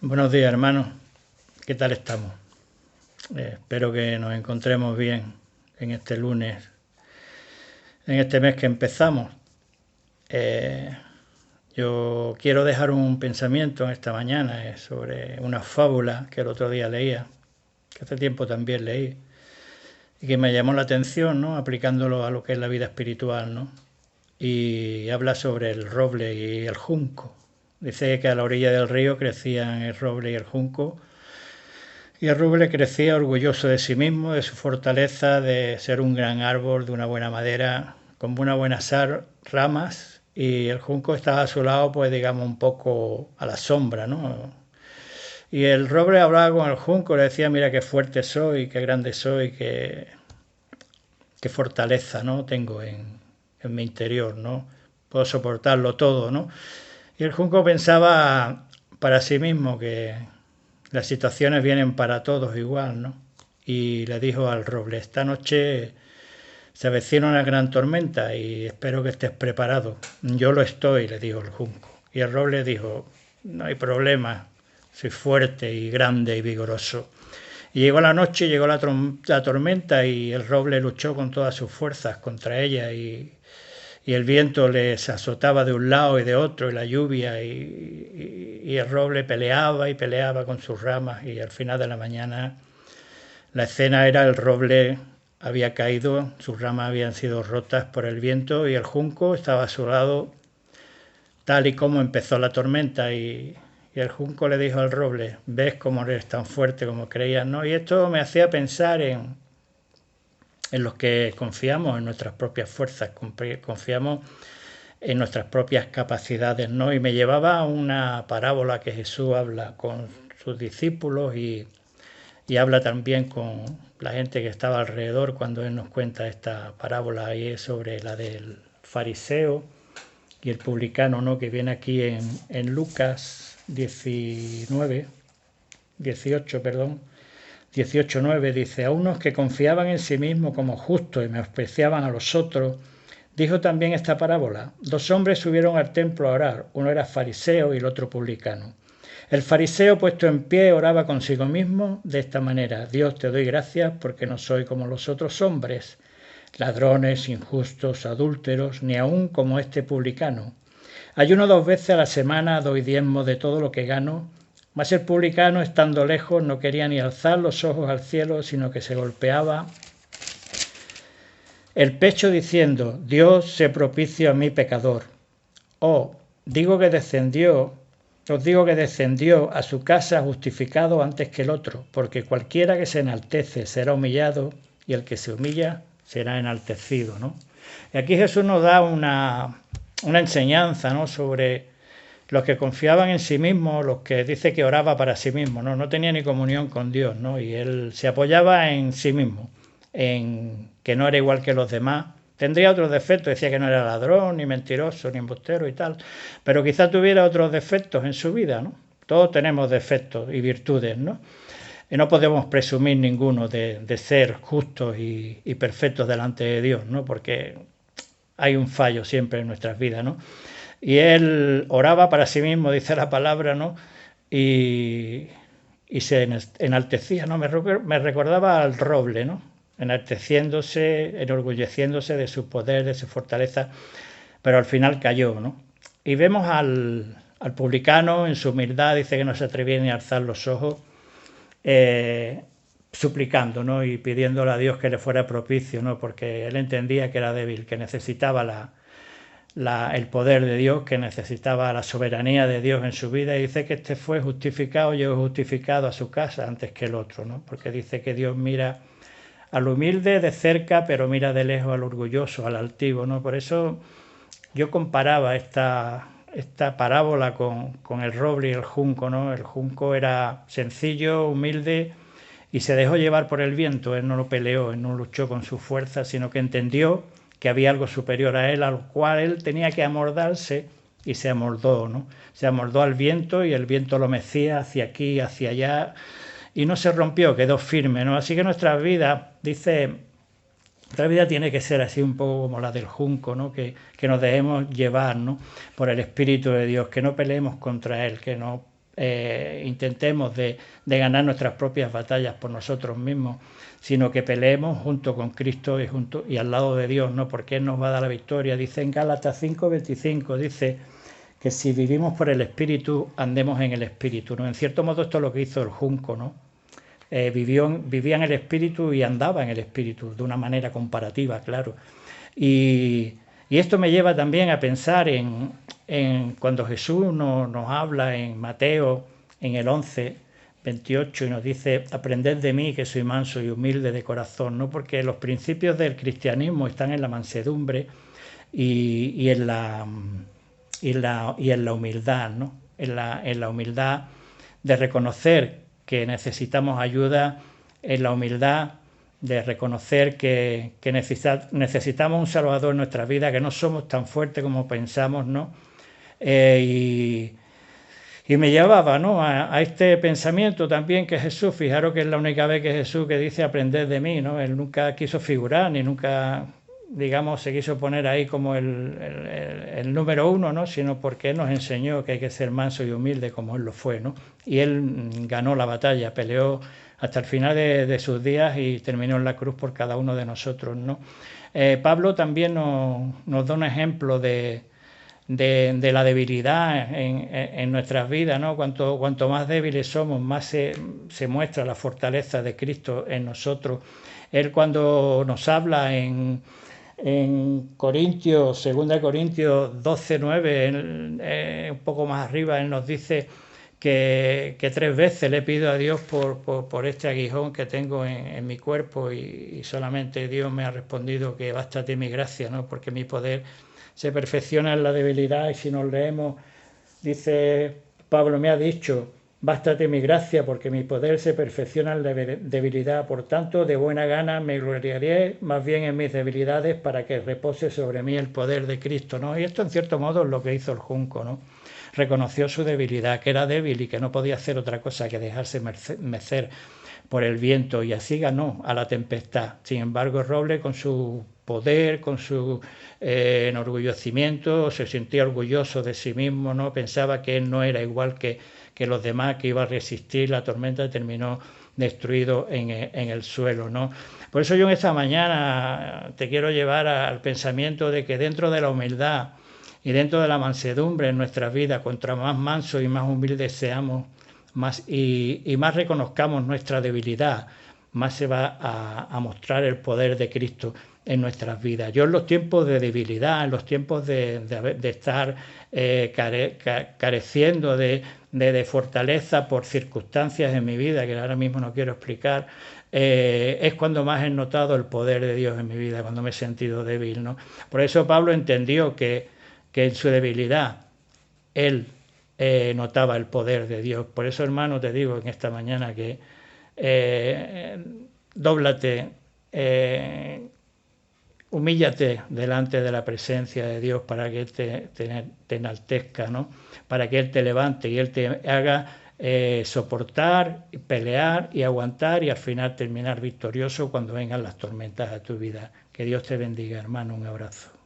Buenos días, hermanos. ¿Qué tal estamos? Espero que nos encontremos bien en este lunes, en este mes que empezamos. Yo quiero dejar un pensamiento en esta mañana sobre una fábula que el otro día leía, que hace tiempo también leí, y que me llamó la atención, ¿no? Aplicándolo a lo que es la vida espiritual, ¿no? Y habla sobre el roble y el junco. Dice que a la orilla del río crecían el roble y el junco, y el roble crecía orgulloso de sí mismo, de su fortaleza, de ser un gran árbol, de una buena madera, con unas buenas ramas, y el junco estaba a su lado, pues digamos, un poco a la sombra, ¿no? Y el roble hablaba con el junco, le decía, mira qué fuerte soy, qué grande soy, qué fortaleza, ¿no? Tengo en mi interior, ¿no? Puedo soportarlo todo, ¿no? Y el junco pensaba para sí mismo que las situaciones vienen para todos igual, ¿no? Y le dijo al roble, esta noche se avecina una gran tormenta y espero que estés preparado. Yo lo estoy, le dijo el junco. Y el roble dijo, no hay problema, soy fuerte y grande y vigoroso. Y llegó la noche, llegó la tormenta y el roble luchó con todas sus fuerzas contra ella y el viento les azotaba de un lado y de otro, y la lluvia, y el roble peleaba y peleaba con sus ramas, y al final de la mañana la escena era el roble había caído, sus ramas habían sido rotas por el viento y el junco estaba a su lado tal y como empezó la tormenta y el junco le dijo al roble, ves cómo eres tan fuerte como creías, ¿no? Y esto me hacía pensar en los que confiamos en nuestras propias fuerzas, confiamos en nuestras propias capacidades, ¿no? Y me llevaba a una parábola que Jesús habla con sus discípulos y habla también con la gente que estaba alrededor cuando Él nos cuenta esta parábola y es sobre la del fariseo y el publicano, ¿no? Que viene aquí en Lucas 19, 18, perdón, 18:9 dice, a unos que confiaban en sí mismos como justos y menospreciaban a los otros, dijo también esta parábola. Dos hombres subieron al templo a orar, uno era fariseo y el otro publicano. El fariseo puesto en pie oraba consigo mismo de esta manera, Dios te doy gracias porque no soy como los otros hombres, ladrones, injustos, adúlteros, ni aun como este publicano. Ayuno 2 veces a la semana, doy diezmo de todo lo que gano, mas el publicano, estando lejos, no quería ni alzar los ojos al cielo, sino que se golpeaba el pecho diciendo, Dios se propicio a mí pecador. Os digo que descendió a su casa justificado antes que el otro, porque cualquiera que se enaltece será humillado y el que se humilla será enaltecido, ¿no? Y aquí Jesús nos da una enseñanza, ¿no? Sobre los que confiaban en sí mismos, los que dice que oraba para sí mismo, ¿no? No tenía ni comunión con Dios, ¿no? Y él se apoyaba en sí mismo, en que no era igual que los demás. Tendría otros defectos, decía que no era ladrón, ni mentiroso, ni embustero y tal, pero quizá tuviera otros defectos en su vida, ¿no? Todos tenemos defectos y virtudes, ¿no? Y no podemos presumir ninguno de ser justos y perfectos delante de Dios, ¿no? Porque hay un fallo siempre en nuestras vidas, ¿no? Y él oraba para sí mismo, dice la palabra, ¿no? Y se enaltecía, ¿no? Me recordaba al roble, ¿no? Enalteciéndose, enorgulleciéndose de su poder, de su fortaleza, pero al final cayó, ¿no? Y vemos al publicano en su humildad, dice que no se atrevía ni a alzar los ojos, suplicando, ¿no? Y pidiéndole a Dios que le fuera propicio, ¿no? Porque él entendía que era débil, que necesitaba el poder de Dios, que necesitaba la soberanía de Dios en su vida, y dice que este fue justificado, llegó justificado a su casa antes que el otro, ¿no? Porque dice que Dios mira al humilde de cerca, pero mira de lejos al orgulloso, al altivo, ¿no? Por eso yo comparaba esta parábola con el roble y el junco, ¿no? El junco era sencillo, humilde, y se dejó llevar por el viento. Él no lo peleó, él no luchó con su fuerza, sino que entendió que había algo superior a él, al cual él tenía que amoldarse, y se amoldó, ¿no? Se amoldó al viento y el viento lo mecía hacia aquí, hacia allá, y no se rompió, quedó firme, ¿no? Así que nuestra vida, dice, nuestra vida tiene que ser así un poco como la del junco, ¿no? Que nos dejemos llevar, ¿no? Por el Espíritu de Dios, que no peleemos contra Él, que no intentemos de ganar nuestras propias batallas por nosotros mismos, sino que peleemos junto con Cristo y al lado de Dios, ¿no? Porque Él nos va a dar la victoria. Dice en Gálatas 5:25, dice que si vivimos por el Espíritu, andemos en el Espíritu, ¿no? En cierto modo esto es lo que hizo el junco, ¿no? Vivía en el Espíritu y andaba en el Espíritu, de una manera comparativa, claro. Y esto me lleva también a pensar en cuando Jesús nos habla en Mateo, en el 11:28, y nos dice: aprended de mí, que soy manso y humilde de corazón, ¿no? Porque los principios del cristianismo están en la mansedumbre y en la humildad, ¿no? En la humildad de reconocer que necesitamos ayuda, en la humildad de reconocer que necesitamos un Salvador en nuestra vida, que no somos tan fuertes como pensamos, ¿no? Y me llevaba, ¿no?, a este pensamiento también, que Jesús, fijaros que es la única vez que Jesús que dice aprended de mí, ¿no? Él nunca quiso figurar, ni nunca, digamos, se quiso poner ahí como el número uno, ¿no? Sino porque Él nos enseñó que hay que ser manso y humilde como Él lo fue, ¿no? Y Él ganó la batalla, peleó hasta el final de sus días y terminó en la cruz por cada uno de nosotros, ¿no? Pablo también nos da un ejemplo de la debilidad en nuestras vidas, ¿no? Cuanto más débiles somos, más se muestra la fortaleza de Cristo en nosotros. Él, cuando nos habla en Corintios, 2 Corintios 12:9, un poco más arriba, Él nos dice que 3 veces le pido a Dios por este aguijón que tengo en mi cuerpo, y solamente Dios me ha respondido que bástate mi gracia, ¿no? Porque mi poder se perfecciona en la debilidad. Y si nos leemos, dice Pablo: me ha dicho, bástate mi gracia, porque mi poder se perfecciona en la debilidad. Por tanto, de buena gana me gloriaré más bien en mis debilidades, para que repose sobre mí el poder de Cristo, ¿no? Y esto, en cierto modo, es lo que hizo el junco, ¿no? Reconoció su debilidad, que era débil y que no podía hacer otra cosa que dejarse mecer por el viento, y así ganó a la tempestad. Sin embargo, el roble, con su poder, con su enorgullecimiento, se sentía orgulloso de sí mismo, ¿no? Pensaba que él no era igual que los demás, que iba a resistir la tormenta, y terminó destruido en el suelo, ¿no? Por eso yo en esta mañana te quiero llevar al pensamiento de que dentro de la humildad y dentro de la mansedumbre en nuestras vidas, cuanto más mansos y más humildes seamos, más y más reconozcamos nuestra debilidad, más se va a mostrar el poder de Cristo en nuestras vidas. Yo, en los tiempos de debilidad, en los tiempos de estar careciendo de fortaleza por circunstancias en mi vida que ahora mismo no quiero explicar, es cuando más he notado el poder de Dios en mi vida, cuando me he sentido débil, ¿no? Por eso Pablo entendió que en su debilidad él notaba el poder de Dios. Por eso, hermano, te digo en esta mañana que dóblate, humíllate delante de la presencia de Dios, para que Él te enaltezca, ¿no? Para que Él te levante y Él te haga soportar, pelear y aguantar, y al final terminar victorioso cuando vengan las tormentas a tu vida. Que Dios te bendiga, hermano. Un abrazo.